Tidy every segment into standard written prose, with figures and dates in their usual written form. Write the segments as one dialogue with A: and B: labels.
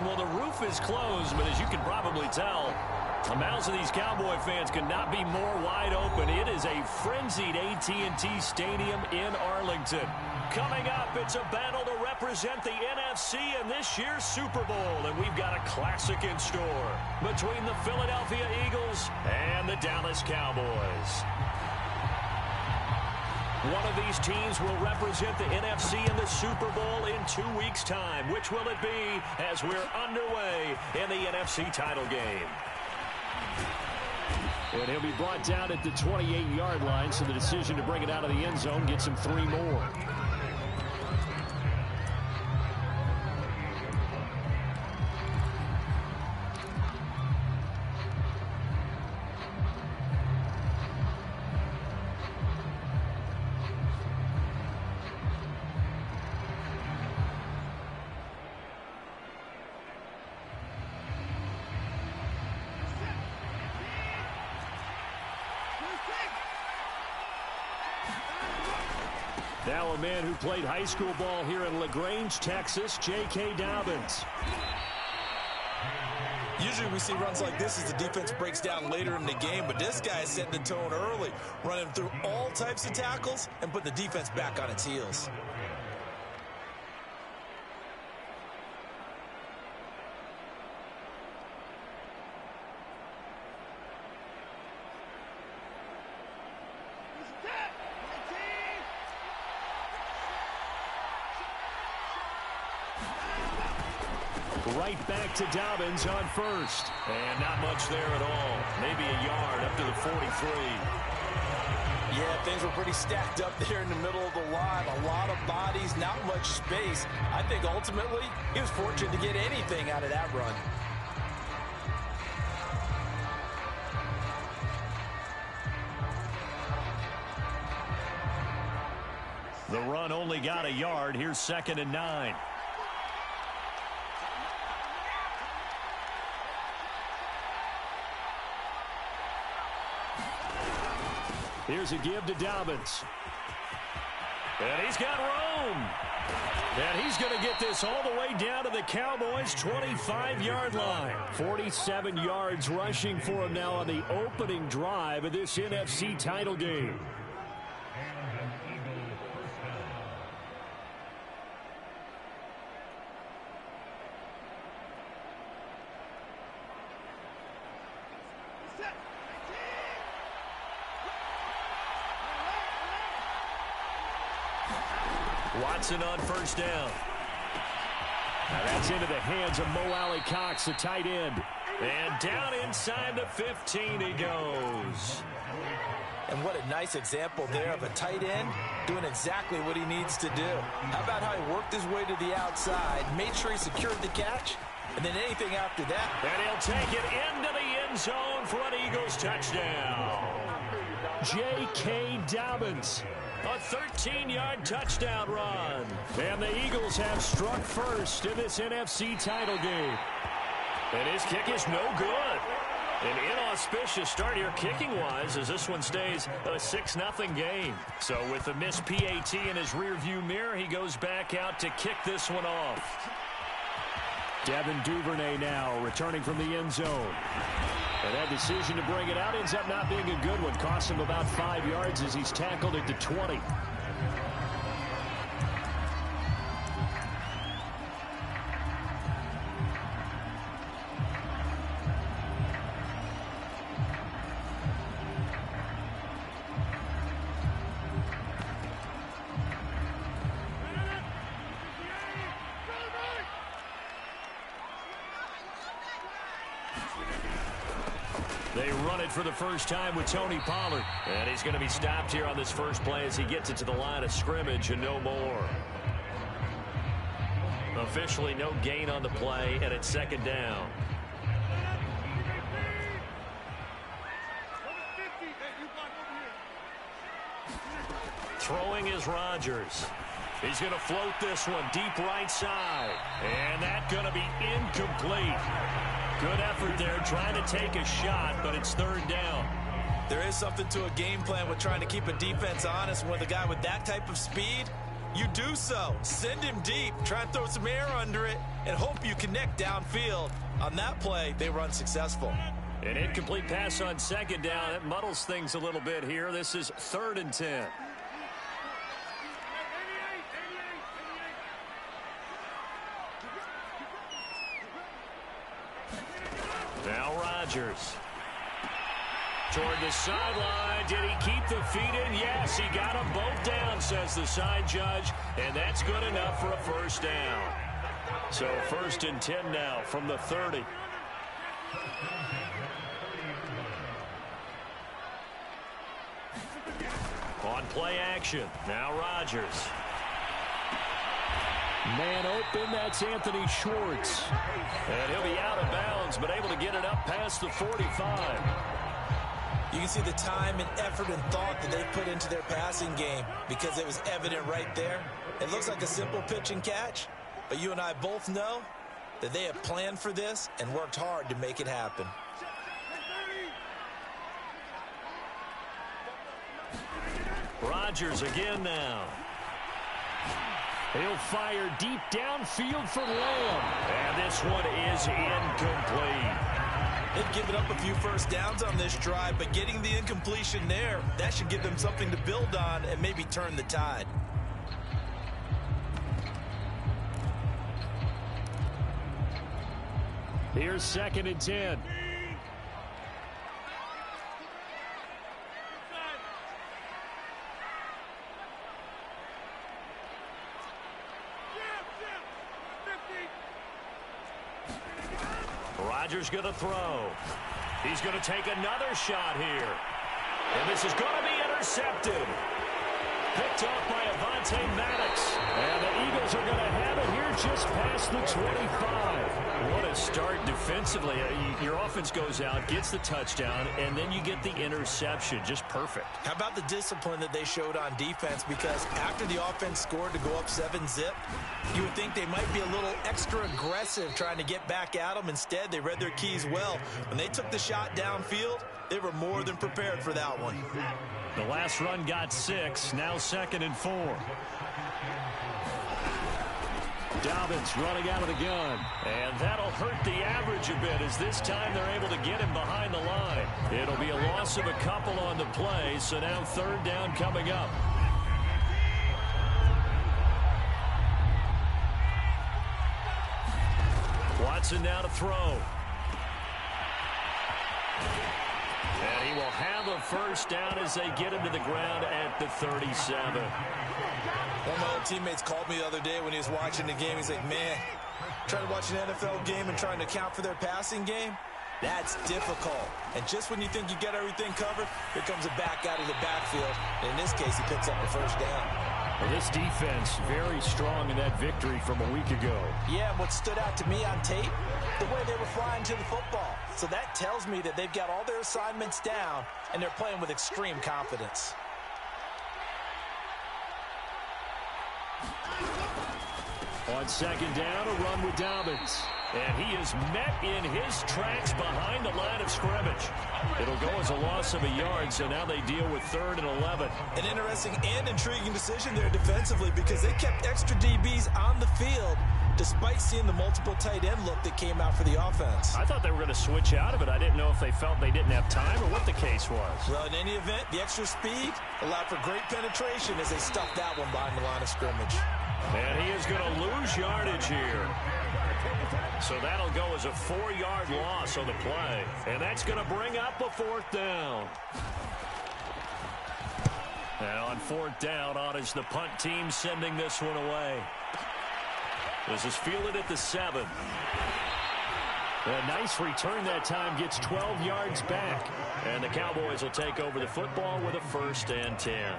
A: Well, the roof is closed, but as you can probably tell, the mouths of these Cowboy fans could not be more wide open. It is a frenzied AT&T Stadium in Arlington. Coming up, it's a battle to represent the NFC in this year's Super Bowl, and we've got a classic in store between the Philadelphia Eagles and the Dallas Cowboys. One of these teams will represent the NFC in the Super Bowl in 2 weeks' time. Which will it be as we're underway in the NFC title game? And he'll be brought down at the 28-yard line, so the decision to bring it out of the end zone gets him 3 more. Now a man who played high school ball here in LaGrange, Texas, J.K. Dobbins.
B: Usually we see runs like this as the defense breaks down later in the game, but this guy is setting the tone early, running through all types of tackles and put the defense back on its heels.
A: Right back to Dobbins on first. And not much there at all. Maybe a yard up to the 43.
B: Yeah, things were pretty stacked up there in the middle of the line. A lot of bodies, not much space. I think ultimately he was fortunate to get anything out of that run.
A: The run only got a yard. Here's 2nd and 9. Here's a give to Dobbins. And he's got room. And he's going to get this all the way down to the Cowboys' 25-yard line. 47 yards rushing for him now on the opening drive of this NFC title game. Watson on first down. Now that's into the hands of Mo Alley-Cox, the tight end. And down inside the 15 he goes.
B: And what a nice example there of a tight end doing exactly what he needs to do. How about how he worked his way to the outside, made sure he secured the catch, and then anything after that.
A: And he'll take it into the end zone for an Eagles touchdown. J.K. Dobbins. A 13-yard touchdown run. And the Eagles have struck first in this NFC title game. And his kick is no good. An inauspicious start here kicking-wise as this one stays a 6-0 game. So with a missed PAT in his rearview mirror, he goes back out to kick this one off. Devin Duvernay now returning from the end zone. And that decision to bring it out ends up not being a good one. Costs him about 5 yards as he's tackled at the 20. They run it for the first time with Tony Pollard. And he's going to be stopped here on this first play as he gets it to the line of scrimmage and no more. Officially no gain on the play, and it's 2nd down. Throwing is Rodgers. He's going to float this one deep right side. And that's going to be incomplete. Good effort there trying to take a shot, but it's 3rd down.
B: There is something to a game plan with trying to keep a defense honest. With a guy with that type of speed, you do so. Send him deep, try and throw some air under it, and hope you connect downfield. On that play, they were unsuccessful.
A: An incomplete pass on second down. That muddles things a little bit here. This is 3rd and 10. Now Rodgers. Toward the sideline. Did he keep the feet in? Yes, he got them both down, says the side judge. And that's good enough for a first down. So 1st and 10 now from the 30. On play action. Now Rodgers. Man open, that's Anthony Schwartz. And he'll be out of bounds, but able to get it up past the 45.
B: You can see the time and effort and thought that they put into their passing game because it was evident right there. It looks like a simple pitch and catch, but you and I both know that they have planned for this and worked hard to make it happen.
A: Rodgers again now. He'll fire deep downfield for Lamb. And this one is incomplete.
B: They've given up a few first downs on this drive, but getting the incompletion there, that should give them something to build on and maybe turn the tide.
A: Here's 2nd and 10. Rodgers going to throw. He's going to take another shot here. And this is going to be intercepted. Picked off by Avonte Maddox. And the Eagles are going to have it here just past the 25. What a start defensively. Your offense goes out, gets the touchdown, and then you get the interception. Just perfect.
B: How about the discipline that they showed on defense? Because after the offense scored to go up 7-zip, you would think they might be a little extra aggressive trying to get back at them. Instead, they read their keys well. When they took the shot downfield, they were more than prepared for that one.
A: The last run got 6. Now 2nd and 4. Dobbins running out of the gun. And that'll hurt the average a bit as this time they're able to get him behind the line. It'll be a loss of a couple on the play, so now 3rd down coming up. Watson now to throw. And he will have a first down as they get him to the ground at the 37.
B: One of my old teammates called me the other day when he was watching the game. He's like, man, trying to watch an NFL game and trying to account for their passing game, that's difficult. And just when you think you get everything covered, here comes a back out of the backfield. And in this case, he picks up a first down.
A: Well, this defense very strong in that victory from a week ago.
B: Yeah, and what stood out to me on tape, the way they were flying to the football. So that tells me that they've got all their assignments down, and they're playing with extreme confidence.
A: On 2nd down, a run with Dobbins. And he is met in his tracks behind the line of scrimmage. It'll go as a loss of a yard, so now they deal with 3rd and 11.
B: An interesting and intriguing decision there defensively because they kept extra DBs on the field despite seeing the multiple tight end look that came out for the offense.
A: I thought they were going to switch out of it. I didn't know if they felt they didn't have time or what the case was.
B: Well, in any event, the extra speed allowed for great penetration as they stuffed that one behind the line of scrimmage.
A: And he is going to lose yardage here. So that'll go as a 4-yard loss on the play. And that's going to bring up a 4th down. And on 4th down, on is the punt team sending this one away. This is fielded at the 7. A nice return that time, gets 12 yards back. And the Cowboys will take over the football with a 1st and 10.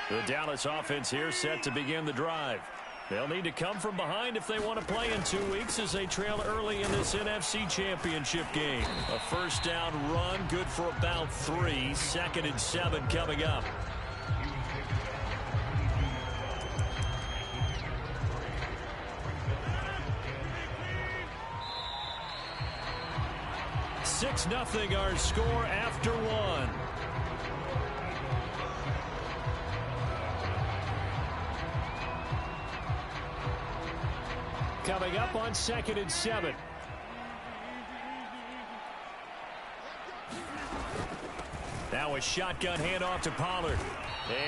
A: The Dallas offense here set to begin the drive. They'll need to come from behind if they want to play in 2 weeks as they trail early in this NFC Championship game. A 1st down run, good for about 3. 2nd and 7 coming up. Six nothing our score after 1. coming up on 2nd and 7. Now a shotgun handoff to Pollard.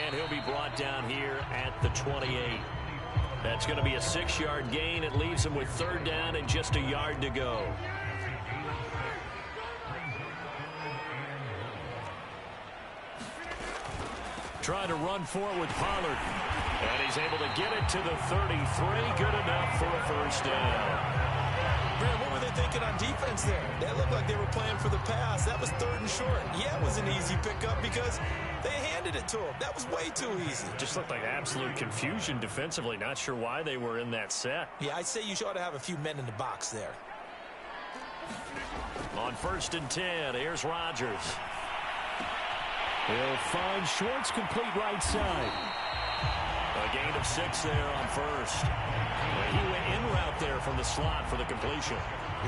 A: And he'll be brought down here at the 28. That's going to be a 6-yard gain. It leaves him with 3rd down and just a yard to go. Trying to run forward with Pollard. And he's able to get it to the 33. Good enough for a 1st down.
B: Brad, what were they thinking on defense there? They looked like they were playing for the pass. That was 3rd and short. Yeah, it was an easy pickup because they handed it to him. That was way too easy.
A: Just looked like absolute confusion defensively. Not sure why they were in that set.
B: Yeah, I'd say you ought to have a few men in the box there.
A: On 1st and 10, here's Rodgers. He'll find Schwartz, complete right side. A gain of 6 there on 1st. He went in route there from the slot for the completion.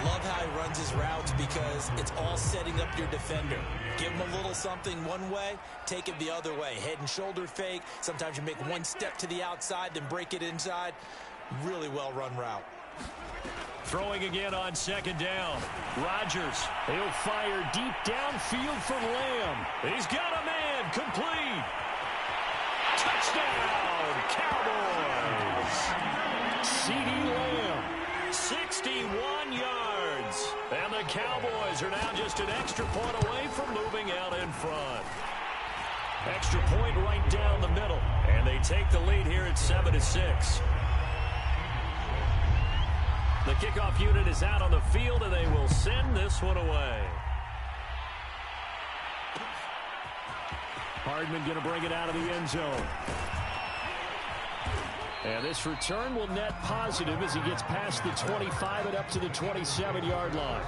B: Love how he runs his routes because it's all setting up your defender. Give him a little something one way, take it the other way. Head and shoulder fake. Sometimes you make one step to the outside, then break it inside. Really well run route.
A: Throwing again on 2nd down. Rodgers, he'll fire deep downfield for Lamb. He's got a man, complete. Touchdown, Cowboys. CeeDee Lamb, 61 yards. And the Cowboys are now just an extra point away from moving out in front. Extra point right down the middle. And they take the lead here at 7-6. The kickoff unit is out on the field, and they will send this one away. Hardman going to bring it out of the end zone. And this return will net positive as he gets past the 25 and up to the 27-yard line.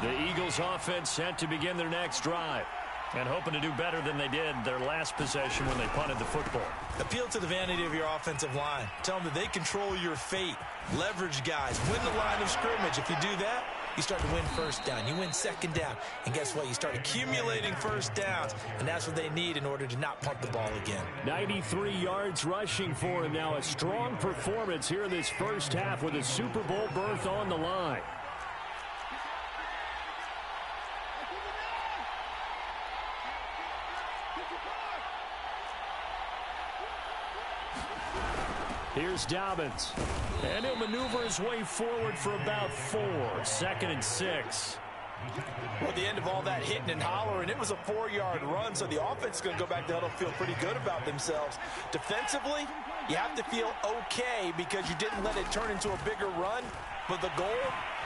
A: The Eagles offense set to begin their next drive. And hoping to do better than they did their last possession when they punted the football.
B: Appeal to the vanity of your offensive line. Tell them that they control your fate. Leverage guys. Win the line of scrimmage. If you do that, you start to win 1st down. You win 2nd down. And guess what? You start accumulating 1st downs. And that's what they need in order to not punt the ball again.
A: 93 yards rushing for him now. A strong performance here in this 1st half with a Super Bowl berth on the line. Here's Dobbins. And he'll maneuver his way forward for about 4. 2nd and 6.
B: Well, at the end of all that hitting and hollering, it was a 4-yard run, so the offense is going to go back to huddle, feel pretty good about themselves. Defensively, you have to feel okay because you didn't let it turn into a bigger run. But the goal,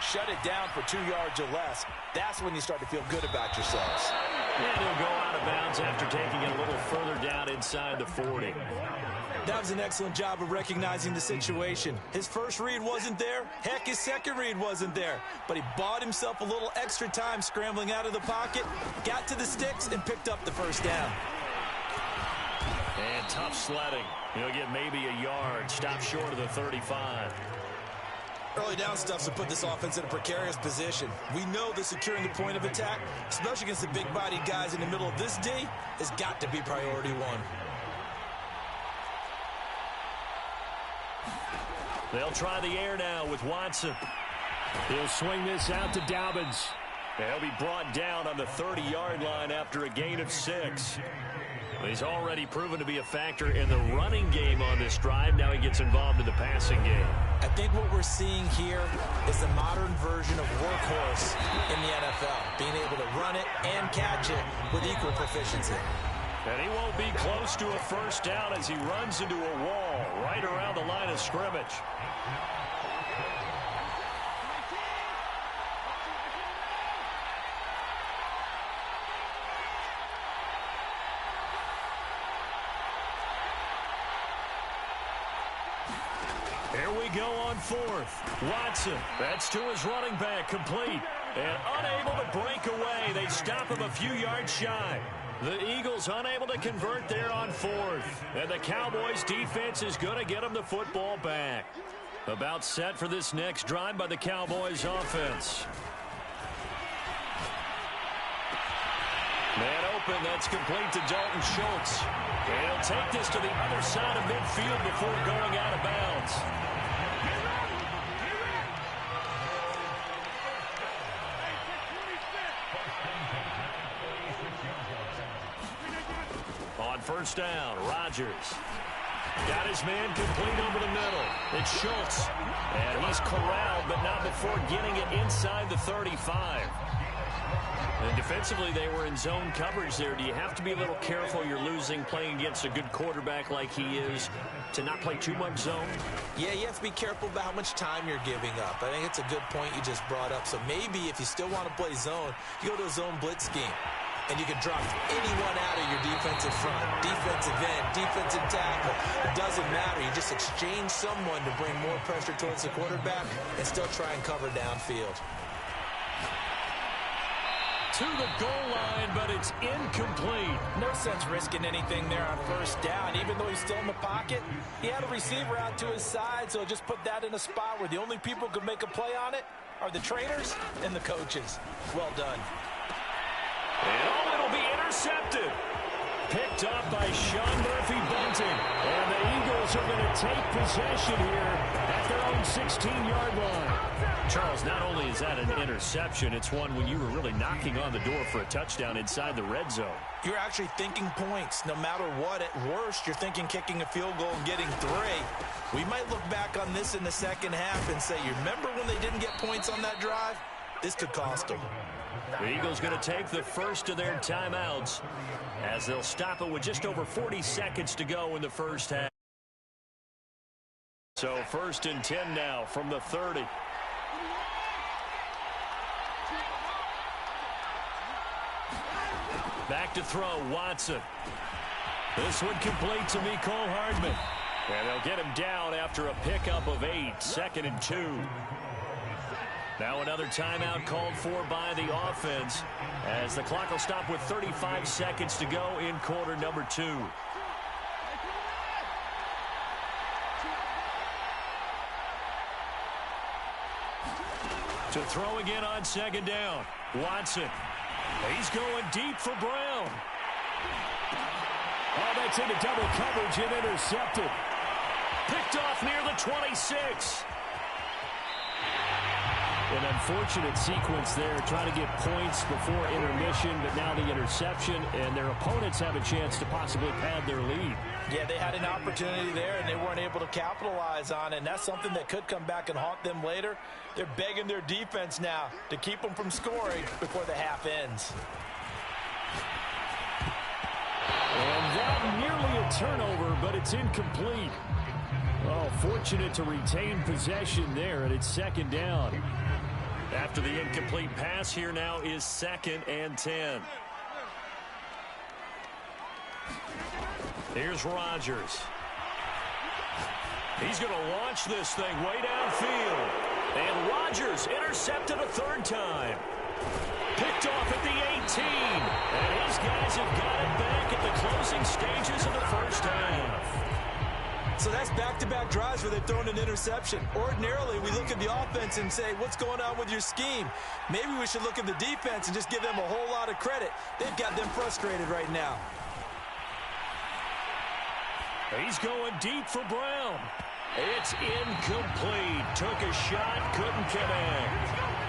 B: shut it down for 2 yards or less. That's when you start to feel good about yourselves.
A: And he'll go out of bounds after taking it a little further down inside the 40.
B: That was an excellent job of recognizing the situation. His first read wasn't there. Heck, his second read wasn't there. But he bought himself a little extra time scrambling out of the pocket, got to the sticks, and picked up the 1st down.
A: And tough sledding. He'll get maybe a yard. Stop short of the 35.
B: Early down stuff to put this offense in a precarious position. We know that securing the point of attack, especially against the big-bodied guys in the middle of this D, has got to be priority 1.
A: They'll try the air now with Watson. He'll swing this out to Dobbins. He'll be brought down on the 30-yard line after a gain of 6. He's already proven to be a factor in the running game on this drive. Now he gets involved in the passing game.
B: I think what we're seeing here is the modern version of workhorse in the NFL, being able to run it and catch it with equal proficiency.
A: And he won't be close to a 1st down as he runs into a wall right around the line of scrimmage. Here we go on 4th. Watson, that's to his running back, complete. And unable to break away. They stop him a few yards shy. The Eagles unable to convert there on 4th. And the Cowboys defense is going to get them the football back. About set for this next drive by the Cowboys offense. Man open, that's complete to Dalton Schultz. And he'll take this to the other side of midfield before going out of bounds. On first down, Rodgers. Got his man complete over the middle. It's Schultz. And he's corralled, but not before getting it inside the 35. And defensively, they were in zone coverage there. Do you have to be a little careful? You're losing playing against a good quarterback like he is to not play too much zone?
B: Yeah, you have to be careful about how much time you're giving up. I think it's a good point you just brought up. So maybe if you still want to play zone, you go to a zone blitz scheme. And you can drop anyone out of your defensive front, defensive end, defensive tackle. It doesn't matter. You just exchange someone to bring more pressure towards the quarterback and still try and cover downfield.
A: To the goal line, but it's incomplete.
B: No sense risking anything there on first down. Even though he's still in the pocket, he had a receiver out to his side, so just put that in a spot where the only people who could make a play on it are the trainers and the coaches. Well done.
A: And it'll be intercepted. Picked up by Sean Murphy-Bunting. And the Eagles are going to take possession here at their own 16-yard line. Charles, not only is that an interception, it's one when you were really knocking on the door for a touchdown inside the red zone.
B: You're actually thinking points. No matter what, at worst, you're thinking kicking a field goal and getting 3. We might look back on this in the second half and say, you remember when they didn't get points on that drive? This could cost them.
A: The Eagles going to take the first of their timeouts as they'll stop it with just over 40 seconds to go in the first half. So 1st and 10 now from the 30. Back to throw, Watson. This one complete to Mecole Hardman. And they'll get him down after a pickup of 8, 2nd and 2. Now another timeout called for by the offense as the clock will stop with 35 seconds to go in quarter number 2. To throw again on 2nd down. Watson. He's going deep for Brown. Oh, that's into double coverage and intercepted. Picked off near the 26. An unfortunate sequence there, trying to get points before intermission, but now the interception, and their opponents have a chance to possibly pad their lead.
B: Yeah, they had an opportunity there, and they weren't able to capitalize on it, and that's something that could come back and haunt them later. They're begging their defense now to keep them from scoring before the half ends.
A: And that nearly a turnover, but it's incomplete. Oh, fortunate to retain possession there, and it's 2nd down. After the incomplete pass, here now is 2nd and 10. Here's Rodgers. He's going to launch this thing way downfield. And Rodgers intercepted a 3rd time. Picked off at the 18. And his guys have got it back at the closing stages of the first half.
B: So that's back-to-back drives where they've thrown an interception. Ordinarily, we look at the offense and say, what's going on with your scheme? Maybe we should look at the defense and just give them a whole lot of credit. They've got them frustrated right now.
A: He's going deep for Brown. It's incomplete. Took a shot, couldn't connect.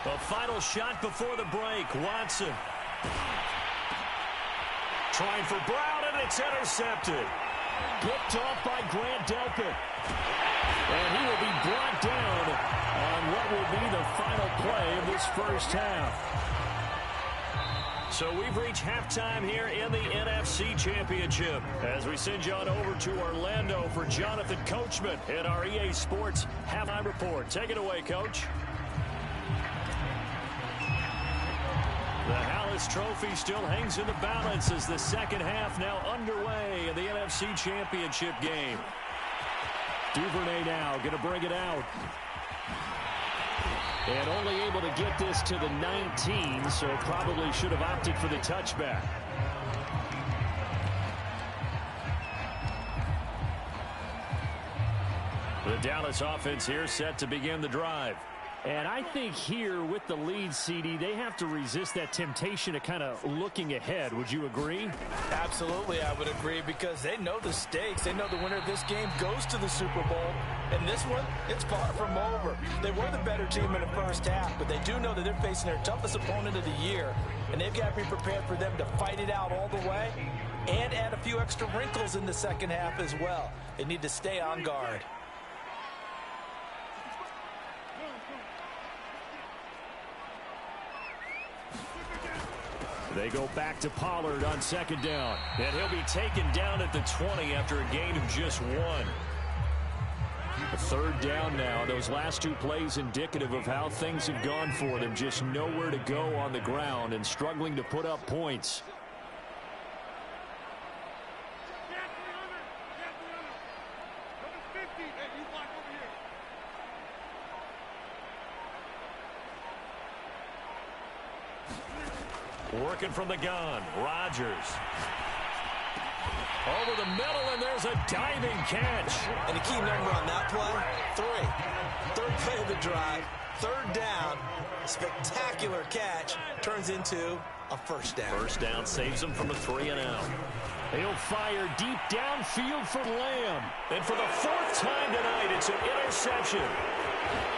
A: The final shot before the break, Watson. Trying for Brown, and it's intercepted. Picked off by Grant Delpit. And he will be brought down on what will be the final play of this first half. So we've reached halftime here in the NFC Championship as we send you on over to Orlando for Jonathan Coachman in our EA Sports Halftime Report. Take it away, Coach. The Hallis Trophy still hangs in the balance as the second half now underway in the NFC Championship game. Duvernay now going to bring it out. And only able to get this to the 19, so probably should have opted for the touchback. The Dallas offense here set to begin the drive. And I think here with the lead, CD, they have to resist that temptation of kind of looking ahead. Would you agree?
B: Absolutely, I would agree, because they know the stakes. They know the winner of this game goes to the Super Bowl. And this one, it's far from over. They were the better team in the first half, but they do know that they're facing their toughest opponent of the year. And they've got to be prepared for them to fight it out all the way and add a few extra wrinkles in the second half as well. They need to stay on guard.
A: They go back to Pollard on second down. And he'll be taken down at the 20 after a gain of just 1. A third down now. Those last 2 plays indicative of how things have gone for them. Just nowhere to go on the ground and struggling to put up points. Working from the gun, Rodgers. Over the middle, and there's a diving catch.
B: And the key number on that play, 3. Third play of the drive, third down, spectacular catch, turns into a first down.
A: First down saves him from a 3-and-out. He'll fire deep downfield for Lamb. And for the 4th time tonight, it's an interception.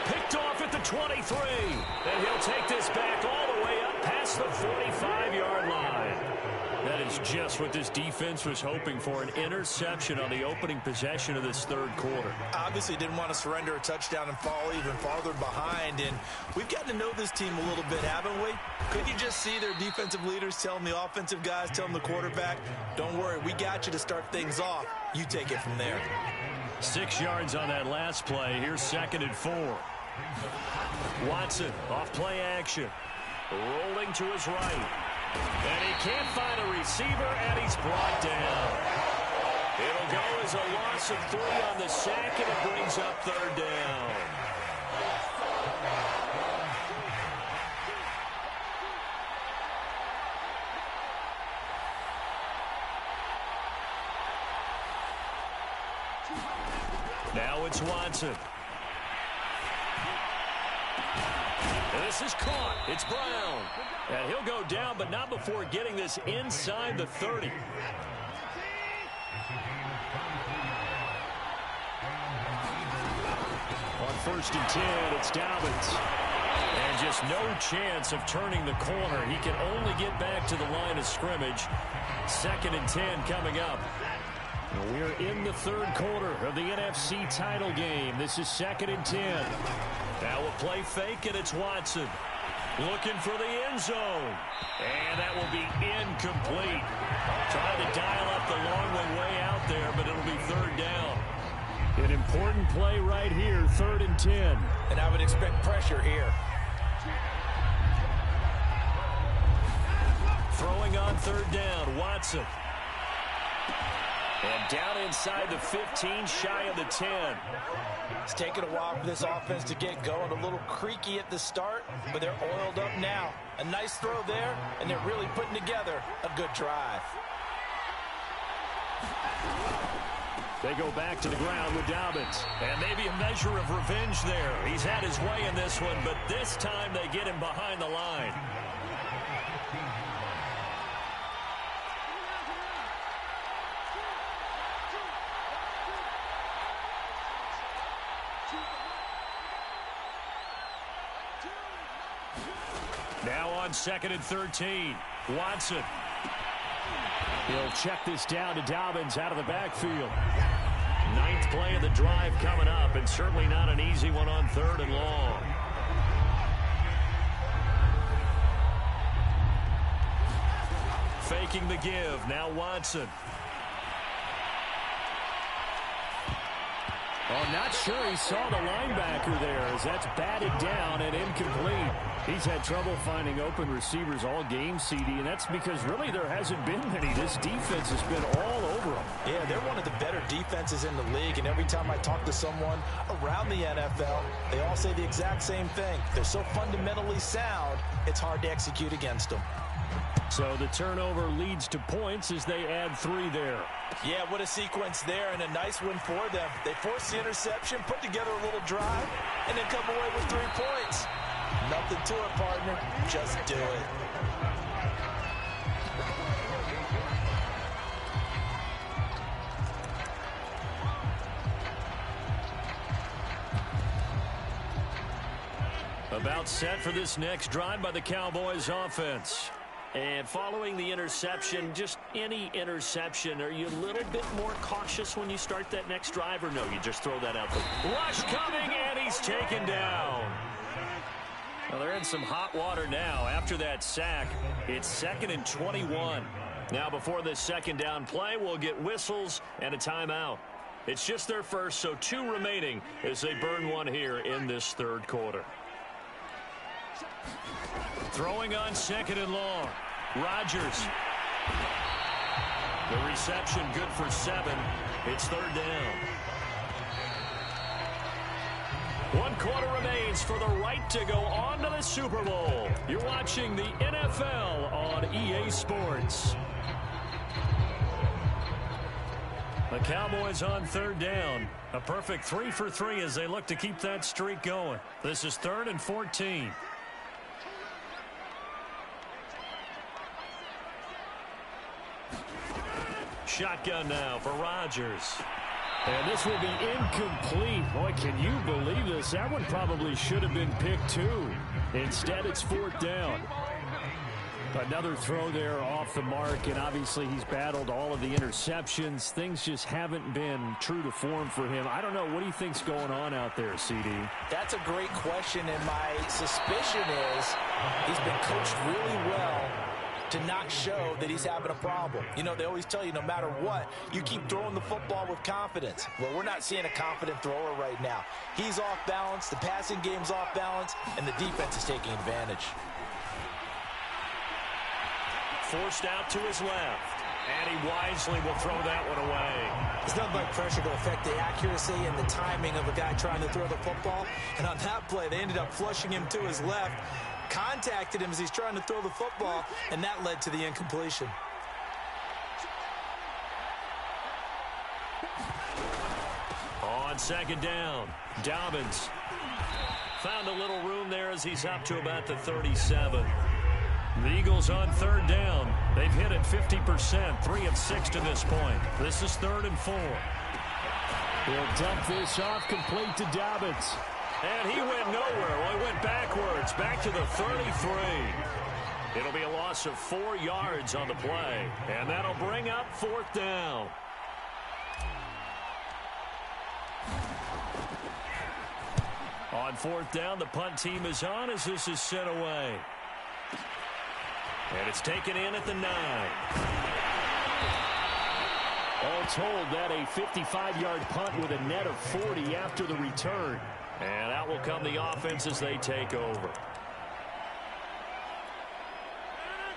A: Picked off at the 23. And he'll take this back all the way up past the 45-yard line. That is just what this defense was hoping for, an interception on the opening possession of this third quarter.
B: Obviously didn't want to surrender a touchdown and fall even farther behind. And we've gotten to know this team a little bit, haven't we? Could you just see their defensive leaders telling the offensive guys, telling the quarterback, don't worry, we got you to start things off. You take it from there.
A: 6 yards on that last play. Here's 2nd and 4. Watson off play action. Rolling to his right. And he can't find a receiver, and he's brought down. It'll go as a loss of 3 on the sack, and it brings up 3rd down. Now it's Watson. This is caught. It's Brown. And he'll go down, but not before getting this inside the 30. On 1st and 10, it's Dobbins. And just no chance of turning the corner. He can only get back to the line of scrimmage. 2nd and 10 coming up. We're in the third quarter of the NFC title game. This is 2nd and 10. Now a play fake, and it's Watson. Looking for the end zone. And that will be incomplete. Trying to dial up the long way out there, but it'll be 3rd down. An important play right here, 3rd and 10.
B: And I would expect pressure here.
A: Throwing on 3rd down, Watson. And down inside the 15, shy of the 10.
B: It's taken a while for this offense to get going. A little creaky at the start, but they're oiled up now. A nice throw there, and they're really putting together a good drive.
A: They go back to the ground with Dobbins. And maybe a measure of revenge there. He's had his way in this one, but this time they get him behind the line. Now on 2nd and 13, Watson. He'll check this down to Dobbins out of the backfield. 9th play of the drive coming up, and certainly not an easy one on 3rd and long. Faking the give, now Watson. Oh, not sure he saw the linebacker there as that's batted down and incomplete. He's had trouble finding open receivers all game, CD, and that's because really there hasn't been many. This defense has been all over them.
B: Yeah, they're one of the better defenses in the league, and every time I talk to someone around the NFL, they all say the exact same thing. They're so fundamentally sound, it's hard to execute against them.
A: So the turnover leads to points as they add 3 there.
B: Yeah, what a sequence there, and a nice win for them. They force the interception, put together a little drive, and then come away with 3 points. Nothing to it, partner. Just do it.
A: About set for this next drive by the Cowboys offense. And following the interception, just any interception, are you a little bit more cautious when you start that next drive, or no, you just throw that out there? Rush coming, and he's taken down. Well, they're in some hot water now. After that sack, it's 2nd and 21. Now, before this second down play, we'll get whistles and a timeout. It's just their first, so 2 remaining as they burn one here in this third quarter. Throwing on 2nd and long. Rodgers. The reception good for 7. It's 3rd down. 1 quarter remains for the right to go on to the Super Bowl. You're watching the NFL on EA Sports. The Cowboys on 3rd down. A perfect 3 for 3 as they look to keep that streak going. This is 3rd and 14. Shotgun now for Rodgers. And this will be incomplete. Boy, can you believe this? That one probably should have been picked too. Instead, it's 4th down. Another throw there off the mark, and obviously he's battled all of the interceptions. Things just haven't been true to form for him. I don't know. What do you think's going on out there, CD?
B: That's a great question, and my suspicion is he's been coached really well to not show that he's having a problem. You know, they always tell you no matter what, you keep throwing the football with confidence. Well, we're not seeing a confident thrower right now. He's off balance, the passing game's off balance, and the defense is taking advantage.
A: Forced out to his left, and he wisely will throw that one away.
B: It's nothing like pressure to affect the accuracy and the timing of a guy trying to throw the football. And on that play, they ended up flushing him to his left, contacted him as he's trying to throw the football, and that led to the incompletion.
A: On 2nd down, Dobbins found a little room there as he's up to about the 37. The Eagles on 3rd down. They've hit it 50%, 3 of 6 to this point. This is 3rd and 4. He'll dump this off complete to Dobbins. And he went nowhere. Well, he went backwards, back to the 33. It'll be a loss of 4 yards on the play, and that'll bring up 4th down. On 4th down, the punt team is on as this is sent away. And it's taken in at the 9. All told, that a 55-yard punt with a net of 40 after the return. And out will come the offense as they take over.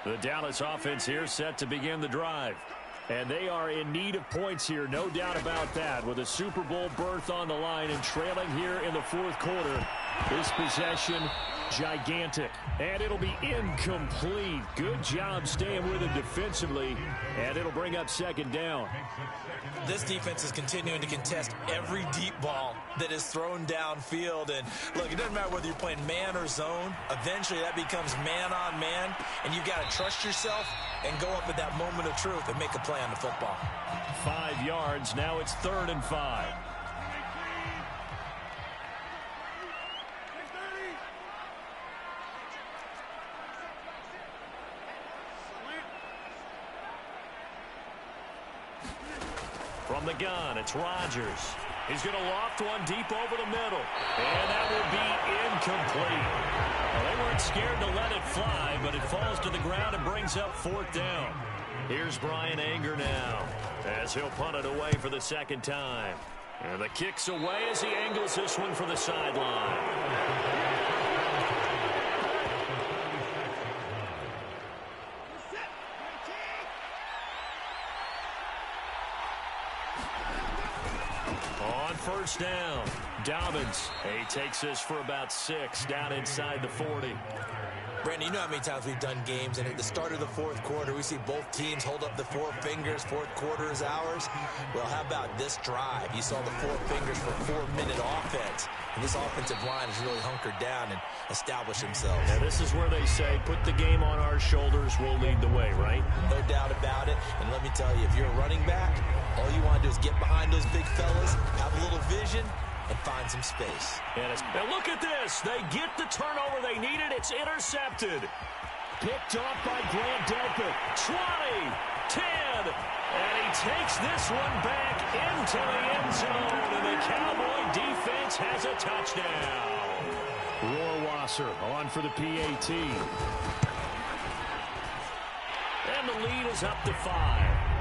A: The Dallas offense here set to begin the drive. And they are in need of points here, no doubt about that. With a Super Bowl berth on the line and trailing here in the 4th quarter. This possession, gigantic. And it'll be incomplete. Good job staying with him defensively. And it'll bring up 2nd down.
B: This defense is continuing to contest every deep ball that is thrown downfield. And look, it doesn't matter whether you're playing man or zone. Eventually that becomes man on man. And you've got to trust yourself and go up at that moment of truth and make a play on the football.
A: 5 yards. Now it's 3rd and 5. From the gun, it's Rodgers. He's going to loft one deep over the middle. And that will be incomplete. Well, they weren't scared to let it fly, but it falls to the ground and brings up 4th down. Here's Brian Anger now as he'll punt it away for the 2nd time. And the kick's away as he angles this one for the sideline. On first down, Dobbins. He takes this for about 6 down inside the 40.
B: Brandon, you know how many times we've done games, and at the start of the fourth quarter, we see both teams hold up the 4 fingers. Fourth quarter is ours. Well, how about this drive? You saw the 4 fingers for 4-minute offense. And this offensive line has really hunkered down and established themselves.
A: Yeah, this is where they say, put the game on our shoulders, we'll lead the way, right?
B: No doubt about it. And let me tell you, if you're a running back, all you want to do is get behind those big fellas, have a little vision, and find some space.
A: And look at this. They get the turnover they needed. It's intercepted. Picked off by Grant Delpit. 20, 10, and he takes this one back into the end zone, and the Cowboy defense has a touchdown. Rohrwasser on for the PAT. And the lead is up to 5.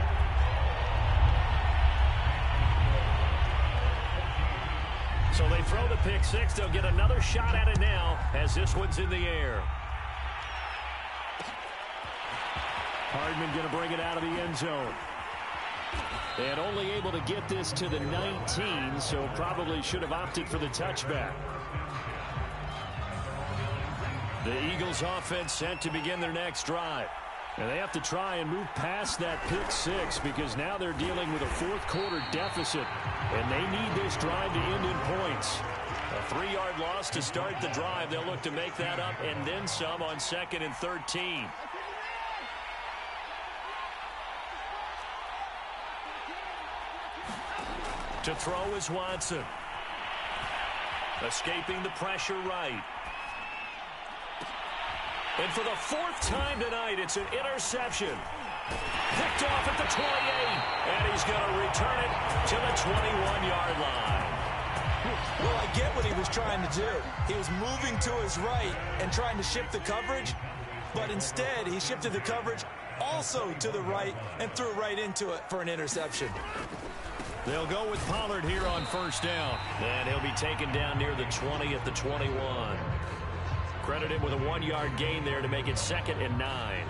A: So they throw the pick 6. They'll get another shot at it now as this one's in the air. Hardman going to bring it out of the end zone. And only able to get this to the 19, so probably should have opted for the touchback. The Eagles offense set to begin their next drive. And they have to try and move past that pick 6 because now they're dealing with a fourth quarter deficit. And they need this drive to end in points. A 3-yard loss to start the drive. They'll look to make that up and then some on 2nd and 13. To throw is Watson. Escaping the pressure right. And for the 4th time tonight, it's an interception. Picked off at the 28, and he's going to return it to the 21-yard line.
B: Well, I get what he was trying to do. He was moving to his right and trying to shift the coverage, but instead he shifted the coverage also to the right and threw right into it for an interception.
A: They'll go with Pollard here on first down, and he'll be taken down near the 20 at the 21. Credit him with a 1-yard gain there to make it 2nd and 9.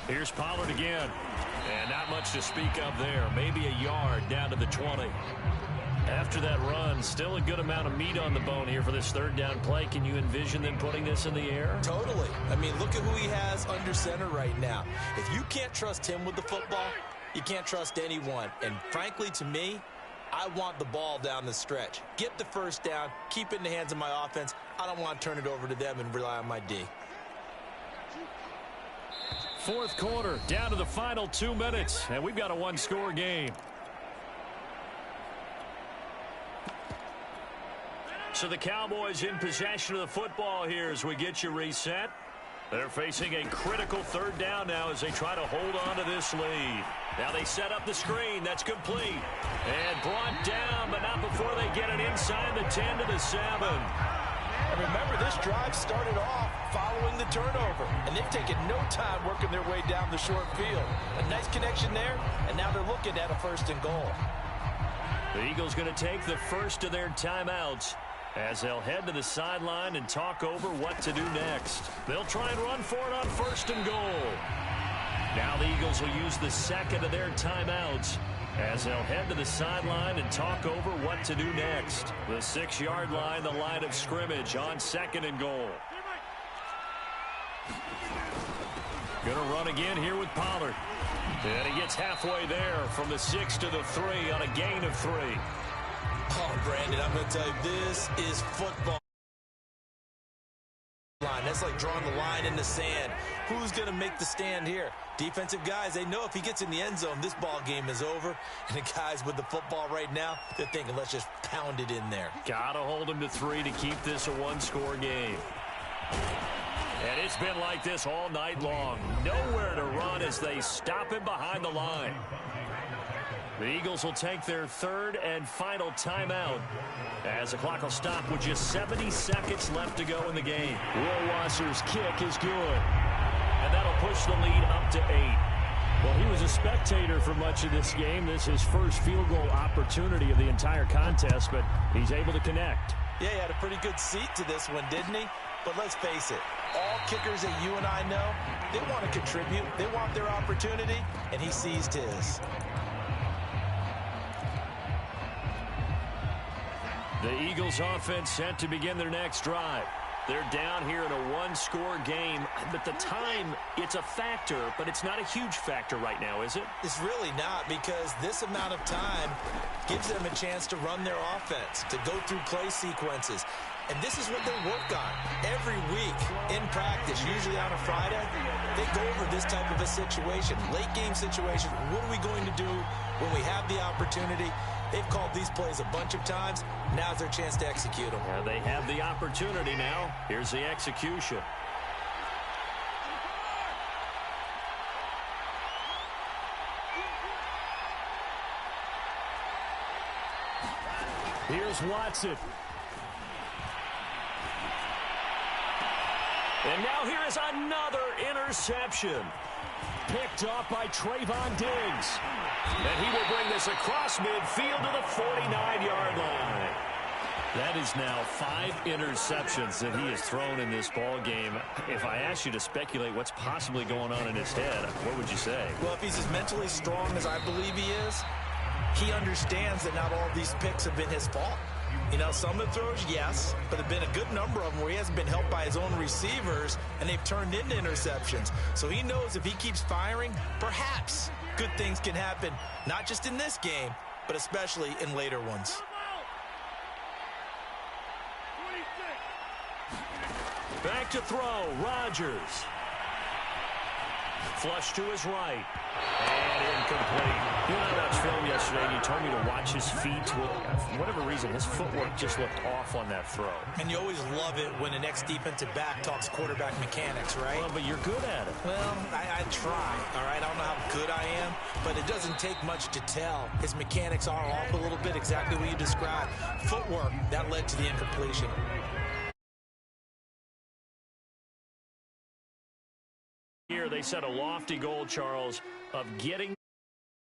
A: Here's Pollard again. And not much to speak of there. Maybe a yard down to the 20. After that run, still a good amount of meat on the bone here for this 3rd down play. Can you envision them putting this in the air?
B: Totally. I mean, look at who he has under center right now. If you can't trust him with the football, you can't trust anyone. And frankly, to me, I want the ball down the stretch. Get the first down, keep it in the hands of my offense. I don't want to turn it over to them and rely on my D.
A: 4th quarter, down to the final 2 minutes, and we've got a 1-score game. So the Cowboys in possession of the football here as we get you reset. They're facing a critical 3rd down now as they try to hold on to this lead. Now they set up the screen. That's complete. And brought down, but not before they get it inside the 10 to the 7.
B: And remember, this drive started off following the turnover. And they've taken no time working their way down the short field. A nice connection there, and now they're looking at a 1st and goal.
A: The Eagles going to take the first of their timeouts as they'll head to the sideline and talk over what to do next. They'll try and run for it on 1st and goal. Now the Eagles will use the 2nd of their timeouts as they'll head to the sideline and talk over what to do next. The 6-yard line, the line of scrimmage on 2nd and goal. Going to run again here with Pollard. And he gets halfway there from the 6 to the 3 on a gain of 3.
B: Oh, Brandon, I'm going to tell you, this is football. That's like drawing the line in the sand. Who's going to make the stand here? Defensive guys, they know if he gets in the end zone, this ball game is over. And the guys with the football right now, they're thinking, let's just pound it in there.
A: Got to hold him to 3 to keep this a 1-score game. And it's been like this all night long. Nowhere to run as they stop him behind the line. The Eagles will take their 3rd and final timeout as the clock will stop with just 70 seconds left to go in the game. Rohrwasser's kick is good. And that'll push the lead up to 8. Well, he was a spectator for much of this game. This is his first field goal opportunity of the entire contest, but he's able to connect.
B: Yeah, he had a pretty good seat to this one, didn't he? But let's face it, all kickers that you and I know, they want to contribute. They want their opportunity, and he seized his.
A: The Eagles offense set to begin their next drive. They're down here in a one-score game, but the time, it's a factor, but it's not a huge factor right now, is it?
B: It's really not, because this amount of time gives them a chance to run their offense, to go through play sequences. And this is what they work on every week in practice, usually on a Friday. They go over this type of a situation, late-game situation. What are we going to do when we have the opportunity? They've called these plays a bunch of times. Now's their chance to execute them.
A: Yeah, they have the opportunity now. Here's the execution. Here's Watson. And now here is another interception. Picked off by Trayvon Diggs. And he will bring this across midfield to the 49-yard line. That is now 5 interceptions that he has thrown in this ball game. If I asked you to speculate what's possibly going on in his head, what would you say?
B: Well, if he's as mentally strong as I believe he is, he understands that not all of these picks have been his fault. You know, some of the throws, yes, but there have been a good number of them where he hasn't been helped by his own receivers, and they've turned into interceptions. So he knows if he keeps firing, perhaps good things can happen, not just in this game, but especially in later ones.
A: Back to throw, Rodgers. Flush to his right. And incomplete. You and I watched film yesterday, and you told me to watch his feet. Well, for whatever reason, his footwork just looked off on that throw.
B: And you always love it when an ex-defensive back talks quarterback mechanics, right?
A: Well, but you're good at it.
B: Well, I try, all right? I don't know how good I am, but it doesn't take much to tell. His mechanics are off a little bit, exactly what you described. Footwork, that led to the incompletion.
A: Here they set a lofty goal, Charles, of getting